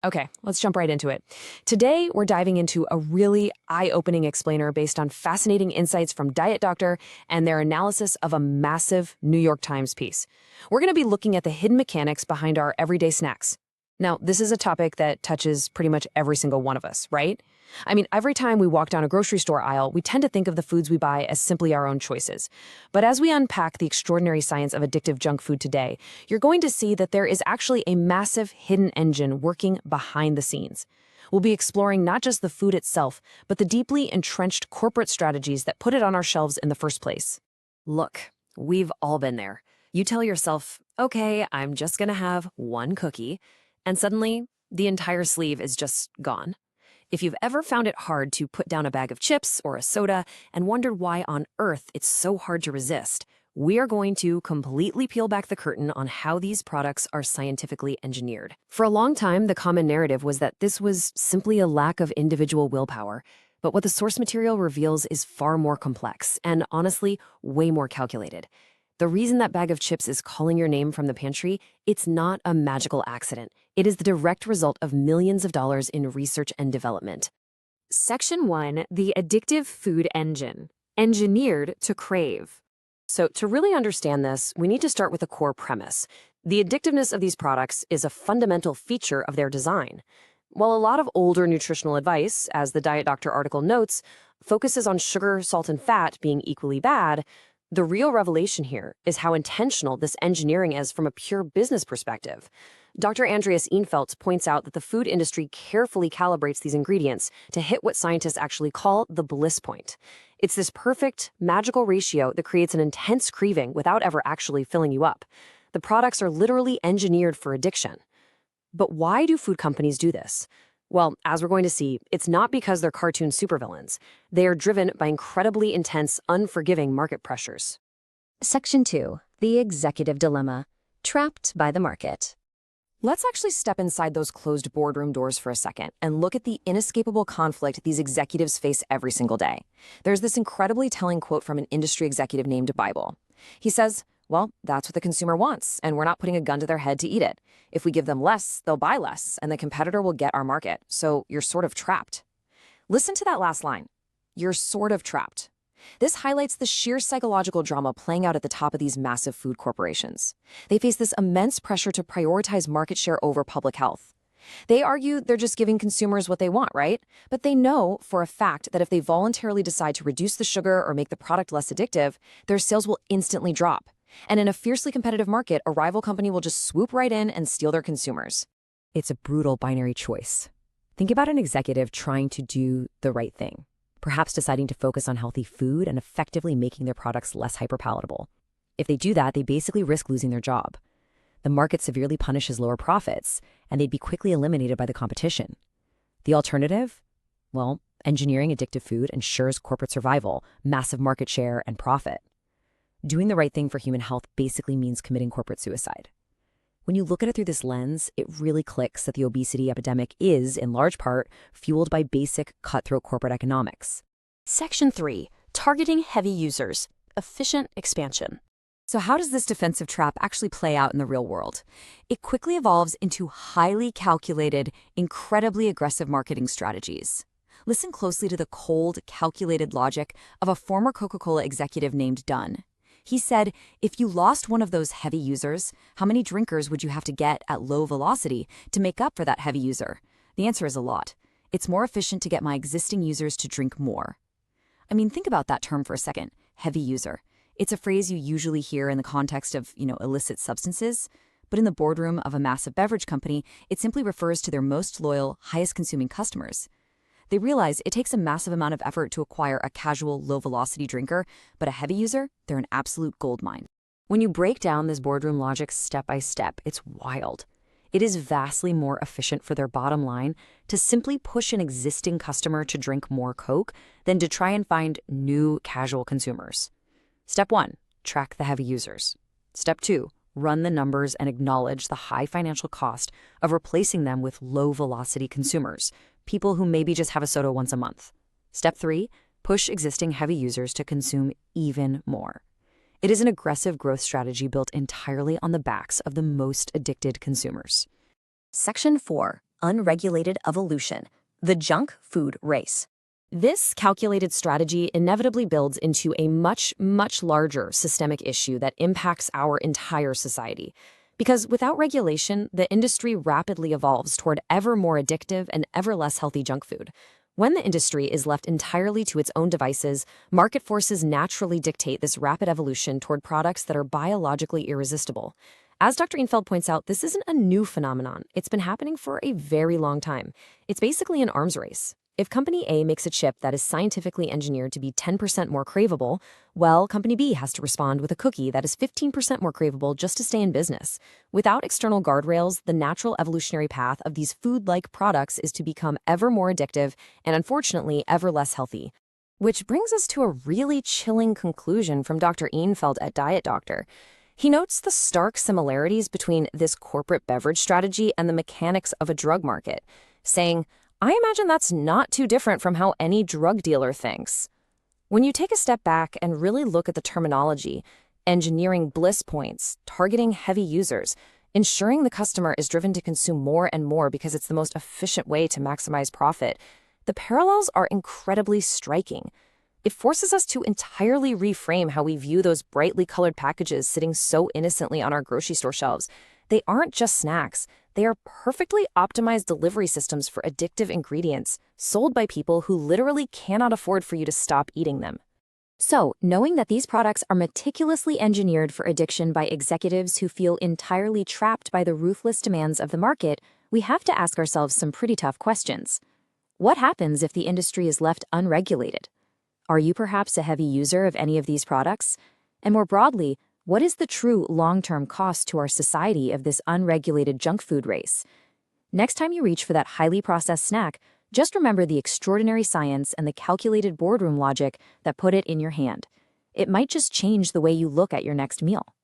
Okay, let's jump right into it. Today, we're diving into a really eye-opening explainer based on fascinating insights from Diet Doctor and their analysis of a massive New York Times piece. We're going to be looking at the hidden mechanics behind our everyday snacks. Now, this is a topic that touches pretty much every single one of us, right? I mean, every time we walk down a grocery store aisle, we tend to think of the foods we buy as simply our own choices. But as we unpack the extraordinary science of addictive junk food today, you're going to see that there is actually a massive hidden engine working behind the scenes. We'll be exploring not just the food itself, but the deeply entrenched corporate strategies that put it on our shelves in the first place. Look, we've all been there. You tell yourself, okay, I'm just gonna have one cookie, and suddenly the entire sleeve is just gone. If you've ever found it hard to put down a bag of chips or a soda and wondered why on earth it's so hard to resist, we are going to completely peel back the curtain on how these products are scientifically engineered. For a long time, the common narrative was that this was simply a lack of individual willpower. But what the source material reveals is far more complex and, honestly, way more calculated. The reason that bag of chips is calling your name from the pantry, it's not a magical accident. It is the direct result of millions of dollars in research and development. Section 1, the addictive food engine, engineered to crave. So to really understand this, we need to start with a core premise. The addictiveness of these products is a fundamental feature of their design. While a lot of older nutritional advice, as the Diet Doctor article notes, focuses on sugar, salt, and fat being equally bad, the real revelation here is how intentional this engineering is from a pure business perspective. Dr. Andreas Eenfeldt points out that the food industry carefully calibrates these ingredients to hit what scientists actually call the bliss point. It's this perfect, magical ratio that creates an intense craving without ever actually filling you up. The products are literally engineered for addiction. But why do food companies do this? Well, as we're going to see, it's not because they're cartoon supervillains. They are driven by incredibly intense, unforgiving market pressures. Section 2. The Executive Dilemma. Trapped by the Market. Let's actually step inside those closed boardroom doors for a second and look at the inescapable conflict these executives face every single day. There's this incredibly telling quote from an industry executive named Bible. He says, well, that's what the consumer wants, and we're not putting a gun to their head to eat it. If we give them less, they'll buy less, and the competitor will get our market. So you're sort of trapped. Listen to that last line. You're sort of trapped. This highlights the sheer psychological drama playing out at the top of these massive food corporations. They face this immense pressure to prioritize market share over public health. They argue they're just giving consumers what they want, right? But they know for a fact that if they voluntarily decide to reduce the sugar or make the product less addictive, their sales will instantly drop. And in a fiercely competitive market, a rival company will just swoop right in and steal their consumers. It's a brutal binary choice. Think about an executive trying to do the right thing, perhaps deciding to focus on healthy food and effectively making their products less hyperpalatable. If they do that, they basically risk losing their job. The market severely punishes lower profits, and they'd be quickly eliminated by the competition. The alternative? Well, engineering addictive food ensures corporate survival, massive market share, and profit. Doing the right thing for human health basically means committing corporate suicide. When you look at it through this lens, it really clicks that the obesity epidemic is, in large part, fueled by basic cutthroat corporate economics. Section 3. Targeting heavy users. Efficient expansion. So how does this defensive trap actually play out in the real world? It quickly evolves into highly calculated, incredibly aggressive marketing strategies. Listen closely to the cold, calculated logic of a former Coca-Cola executive named Dunn. He said, if you lost one of those heavy users, how many drinkers would you have to get at low velocity to make up for that heavy user? The answer is a lot. It's more efficient to get my existing users to drink more. I mean, think about that term for a second, heavy user. It's a phrase you usually hear in the context of, illicit substances. But in the boardroom of a massive beverage company, it simply refers to their most loyal, highest consuming customers. They realize it takes a massive amount of effort to acquire a casual, low-velocity drinker, but a heavy user, they're an absolute goldmine. When you break down this boardroom logic step by step, it's wild. It is vastly more efficient for their bottom line to simply push an existing customer to drink more Coke than to try and find new casual consumers. Step 1, track the heavy users. Step 2, run the numbers and acknowledge the high financial cost of replacing them with low-velocity consumers, people who maybe just have a soda once a month. Step 3, push existing heavy users to consume even more. It is an aggressive growth strategy built entirely on the backs of the most addicted consumers. Section 4. unregulated evolution, the junk food race. This calculated strategy inevitably builds into a much, much larger systemic issue that impacts our entire society. Because without regulation, the industry rapidly evolves toward ever more addictive and ever less healthy junk food. When the industry is left entirely to its own devices, market forces naturally dictate this rapid evolution toward products that are biologically irresistible. As Dr. Enfeld points out, this isn't a new phenomenon. It's been happening for a very long time. It's basically an arms race. If Company A makes a chip that is scientifically engineered to be 10% more craveable, well, Company B has to respond with a cookie that is 15% more craveable just to stay in business. Without external guardrails, the natural evolutionary path of these food-like products is to become ever more addictive and, unfortunately, ever less healthy. Which brings us to a really chilling conclusion from Dr. Enfeld at Diet Doctor. He notes the stark similarities between this corporate beverage strategy and the mechanics of a drug market, saying, I imagine that's not too different from how any drug dealer thinks. When you take a step back and really look at the terminology, engineering bliss points, targeting heavy users, ensuring the customer is driven to consume more and more because it's the most efficient way to maximize profit, the parallels are incredibly striking. It forces us to entirely reframe how we view those brightly colored packages sitting so innocently on our grocery store shelves. They aren't just snacks. They are perfectly optimized delivery systems for addictive ingredients, sold by people who literally cannot afford for you to stop eating them. So, knowing that these products are meticulously engineered for addiction by executives who feel entirely trapped by the ruthless demands of the market, we have to ask ourselves some pretty tough questions. What happens if the industry is left unregulated? Are you perhaps a heavy user of any of these products? And more broadly, what is the true long-term cost to our society of this unregulated junk food race? Next time you reach for that highly processed snack, just remember the extraordinary science and the calculated boardroom logic that put it in your hand. It might just change the way you look at your next meal.